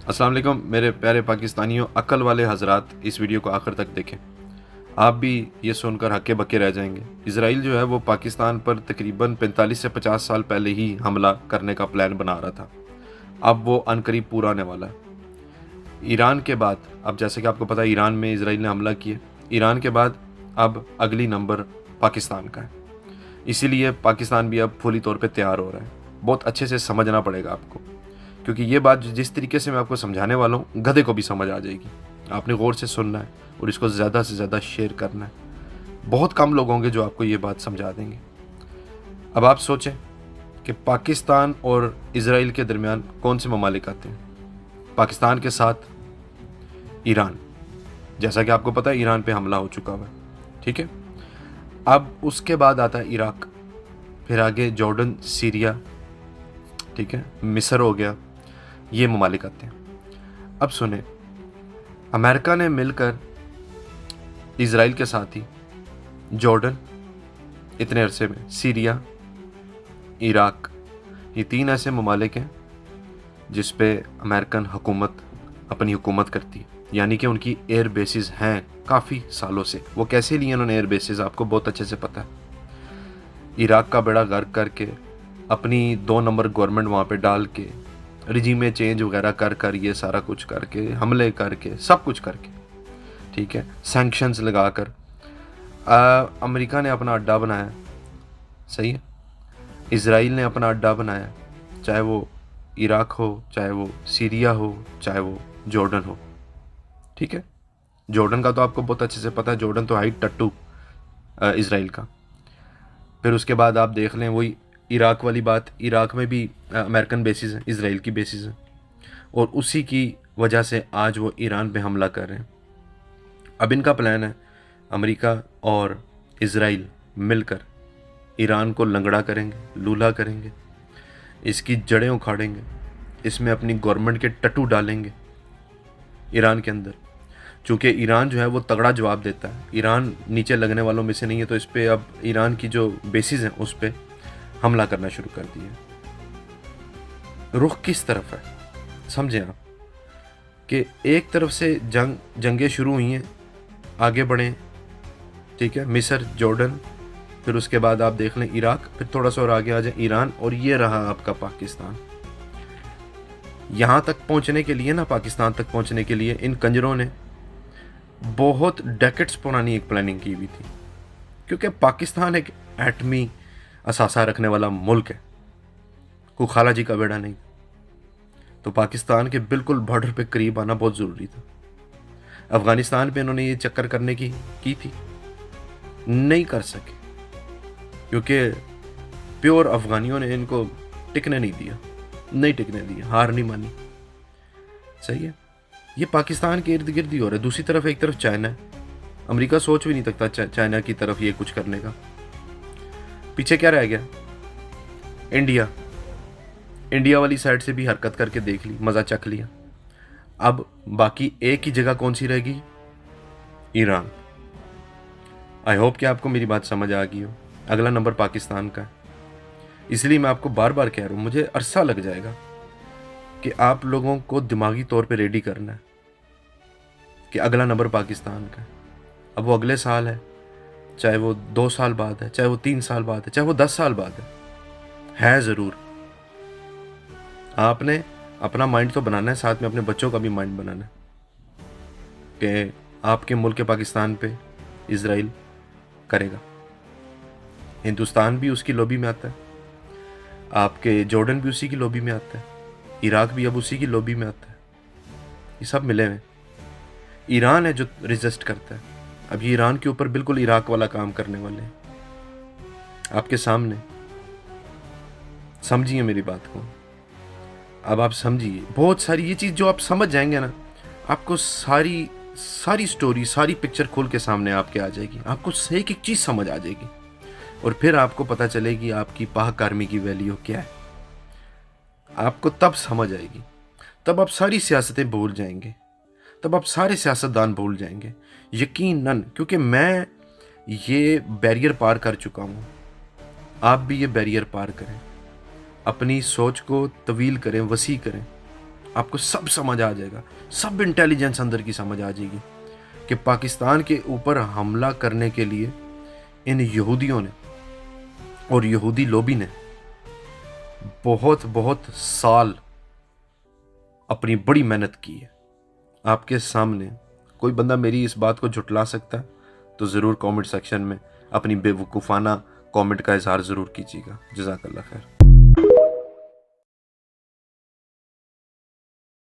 अस्सलाम वालेकुम मेरे प्यारे पाकिस्तानियों, अक्ल वाले हजरात, इस वीडियो को आखिर तक देखें। आप भी ये सुनकर हक्के बक्के रह जाएंगे। इसराइल जो है वो पाकिस्तान पर तकरीबन 45 से 50 साल पहले ही हमला करने का प्लान बना रहा था। अब वो अनकरीब पूरा होने वाला है। ईरान के बाद, अब जैसे कि आपको पता है ईरान में इसराइल ने हमला किया। ईरान के बाद अब अगली नंबर पाकिस्तान का है। इसीलिए पाकिस्तान भी अब फुली तौर पे तैयार हो रहा है। बहुत अच्छे से समझना पड़ेगा आपको, क्योंकि ये बात जिस तरीके से मैं आपको समझाने वाला हूँ गधे को भी समझ आ जाएगी। आपने गौर से सुनना है और इसको ज़्यादा से ज़्यादा शेयर करना है। बहुत कम लोग होंगे जो आपको ये बात समझा देंगे। अब आप सोचें कि पाकिस्तान और इसराइल के दरमियान कौन से ममालिक आते हैं। पाकिस्तान के साथ ईरान, जैसा कि आपको पता है ईरान पे हमला हो चुका हुआ है, ठीक है। अब उसके बाद आता है इराक, फिर आगे जॉर्डन, सीरिया, ठीक है, मिस्र हो गया, ये ममालिक आते हैं। अब सुने, अमेरिका ने मिलकर इजराइल के साथ ही जॉर्डन, इतने अरसे में सीरिया, इराक, ये तीन ऐसे ममालिक हैं जिस पे अमेरिकन हुकूमत अपनी हुकूमत करती है, यानी कि उनकी एयर बेसिस हैं काफ़ी सालों से। वो कैसे लिए उन्होंने एयर बेसिस आपको बहुत अच्छे से पता है। इराक का बेड़ा गर्क करके, अपनी 2 नंबर गवर्नमेंट वहाँ पे डाल के, रिजीमे चेंज वगैरह कर ये सारा कुछ करके, हमले करके, सब कुछ करके, ठीक है, सैंक्शंस लगा कर अमेरिका ने अपना अड्डा बनाया, सही है। इसराइल ने अपना अड्डा बनाया, चाहे वो इराक हो, चाहे वो सीरिया हो, चाहे वो जॉर्डन हो, ठीक है। जॉर्डन का तो आपको बहुत अच्छे से पता है, जॉर्डन तो हाइट टट्टू इसराइल का। फिर उसके बाद आप देख लें वही इराक वाली बात, इराक में भी अमेरिकन बेसिस हैं, इसराइल की बेसिस हैं, और उसी की वजह से आज वो ईरान पे हमला कर रहे हैं। अब इनका प्लान है अमेरिका और इसराइल मिलकर ईरान को लंगड़ा करेंगे, लूला करेंगे, इसकी जड़ें उखाड़ेंगे, इसमें अपनी गवर्नमेंट के टट्टू डालेंगे ईरान के अंदर। चूँकि ईरान जो है वो तगड़ा जवाब देता है, ईरान नीचे लगने वालों में से नहीं है, तो इस पर अब ईरान की जो बेसिस हैं उस पर हमला करना शुरू कर दिया। रुख किस तरफ है समझें आप, कि एक तरफ से जंगें शुरू हुई हैं, आगे बढ़ें, ठीक है, मिस्र, जॉर्डन, फिर उसके बाद आप देख लें इराक, फिर थोड़ा सा और आगे आ जाए ईरान, और ये रहा आपका पाकिस्तान। यहाँ तक पहुँचने के लिए ना, पाकिस्तान तक पहुँचने के लिए इन कंजरों ने बहुत डेकेड्स पुरानी एक प्लानिंग की हुई थी, क्योंकि पाकिस्तान एक एटमी असासा रखने वाला मुल्क है, कोई खाला जी का बेड़ा नहीं। तो पाकिस्तान के बिल्कुल बॉर्डर पे करीब आना बहुत ज़रूरी था। अफ़गानिस्तान पे इन्होंने ये चक्कर करने की थी, नहीं कर सके, क्योंकि प्योर अफ़गानियों ने इनको टिकने नहीं दिया, नहीं टिकने दिया, हार नहीं मानी, सही है। ये पाकिस्तान के इर्द गिर्द ही हो रहा है। दूसरी तरफ एक तरफ चाइना है, अमेरिका सोच भी नहीं सकता चाइना की तरफ ये कुछ करने का। पीछे क्या रह गया? इंडिया। इंडिया वाली साइड से भी हरकत करके देख ली, मज़ा चख लिया। अब बाकी एक ही जगह कौन सी रहेगी? ईरान। आई होप कि आपको मेरी बात समझ आ गई हो। अगला नंबर पाकिस्तान का है, इसलिए मैं आपको बार बार कह रहा हूँ, मुझे अरसा लग जाएगा कि आप लोगों को दिमागी तौर पे रेडी करना है कि अगला नंबर पाकिस्तान का है। अब वो अगले साल है, चाहे वो 2 साल बाद है, चाहे वो 3 साल बाद है, चाहे वो 10 साल बाद है ज़रूर। आपने अपना माइंड तो बनाना है, साथ में अपने बच्चों का भी माइंड बनाना है कि आपके मुल्क के पाकिस्तान पे इसराइल करेगा। हिंदुस्तान भी उसकी लॉबी में आता है, आपके जॉर्डन भी उसी की लॉबी में आता है, इराक भी अब उसी की लॉबी में आता है, ये सब मिले हुए। ईरान है जो रेजिस्ट करता है। अब ये ईरान के ऊपर बिल्कुल इराक वाला काम करने वाले हैं आपके सामने। समझिए मेरी बात को, अब आप समझिए। बहुत सारी ये चीज़ जो आप समझ जाएंगे ना, आपको सारी स्टोरी, सारी पिक्चर खोल के सामने आपके आ जाएगी, आपको एक एक चीज़ समझ आ जाएगी, और फिर आपको पता चलेगी आपकी पाक आर्मी की वैल्यू क्या है। आपको तब समझ आएगी, तब आप सारी सियासतें भूल जाएंगे, तब आप सारे सियासतदान भूल जाएंगे, यकीनन, क्योंकि मैं ये बैरियर पार कर चुका हूँ। आप भी ये बैरियर पार करें, अपनी सोच को तवील करें, वसी करें, आपको सब समझ आ जाएगा, सब इंटेलिजेंस अंदर की समझ आ जाएगी कि पाकिस्तान के ऊपर हमला करने के लिए इन यहूदियों ने और यहूदी लॉबी ने बहुत बहुत साल अपनी बड़ी मेहनत की है। आपके सामने कोई बंदा मेरी इस बात को झुटला सकता है तो ज़रूर कमेंट सेक्शन में अपनी बेवकूफ़ाना कमेंट का इजहार ज़रूर कीजिएगा। जज़ाकल्लाह खैर।